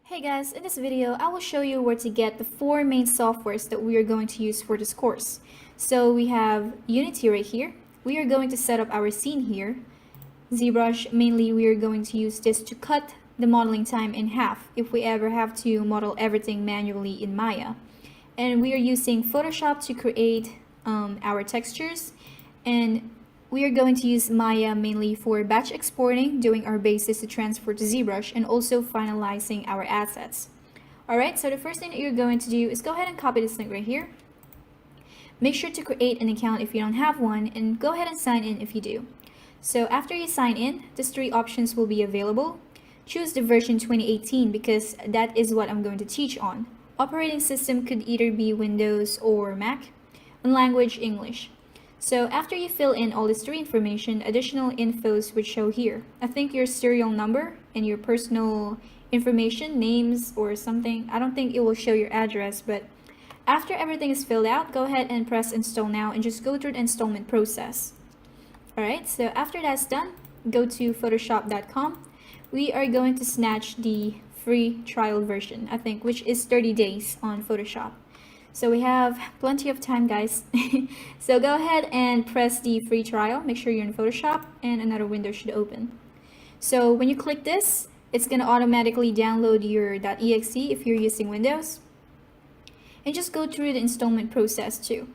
Hey guys, in this video, I will show you where to get the four main softwares that we are going to use for this course. So we have Unity right here. We are going to set up our scene here. ZBrush, mainly we are going to use this to cut the modeling time in half if we ever have to model everything manually in Maya. And we are using Photoshop to create our textures, and we are going to use Maya mainly for batch exporting, doing our bases to transfer to ZBrush, and also finalizing our assets. Alright, so the first thing that you're going to do is go ahead and copy this link right here. Make sure to create an account if you don't have one, and go ahead and sign in if you do. So after you sign in, these three options will be available. Choose the version 2018 because that is what I'm going to teach on. Operating system could either be Windows or Mac, and language English. So after you fill in all this three information, additional infos would show here. I think your serial number and your personal information, names or something. I don't think it will show your address, but after everything is filled out, go ahead and press install now and just go through the installment process. Alright, so after that's done, go to photoshop.com. We are going to snatch the free trial version, I think, which is 30 days on Photoshop. So we have plenty of time, guys. So go ahead and press the free trial. Make sure you're in Photoshop and another window should open. So when you click this, it's going to automatically download your .exe if you're using Windows. And just go through the installment process too.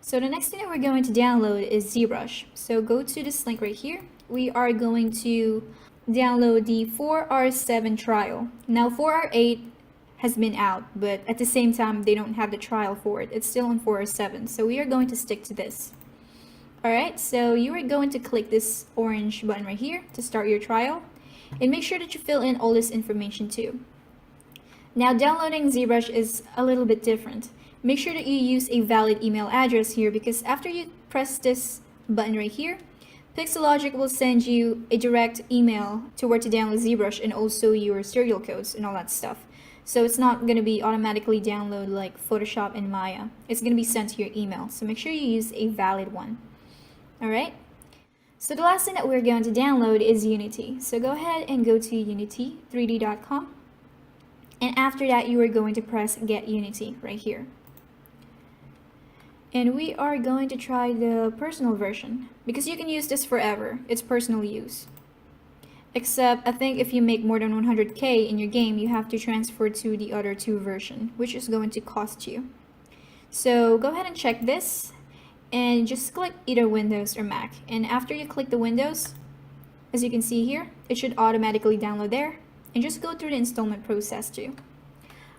So the next thing that we're going to download is ZBrush. So go to this link right here. We are going to download the 4R7 trial. Now 4R8 has been out, but at the same time they don't have the trial for it. It's still on 4R7, so we are going to stick to this. Alright, so you are going to click this orange button right here to start your trial, and make sure that you fill in all this information too. Now downloading ZBrush is a little bit different. Make sure that you use a valid email address here, because after you press this button right here, Pixologic will send you a direct email to where to download ZBrush and also your serial codes and all that stuff. So it's not going to be automatically downloaded like Photoshop and Maya. It's going to be sent to your email. So make sure you use a valid one. Alright? So the last thing that we're going to download is Unity. So go ahead and go to unity3d.com. And after that, you are going to press Get Unity right here. And we are going to try the personal version, because you can use this forever. It's personal use. Except, I think if you make more than 100k in your game, you have to transfer to the other two version, which is going to cost you. So go ahead and check this, and just click either Windows or Mac. And after you click the Windows, as you can see here, it should automatically download there. And just go through the installment process too.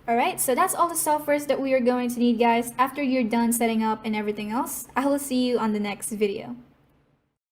Alright, so that's all the softwares that we are going to need, guys. After you're done setting up and everything else, I will see you on the next video.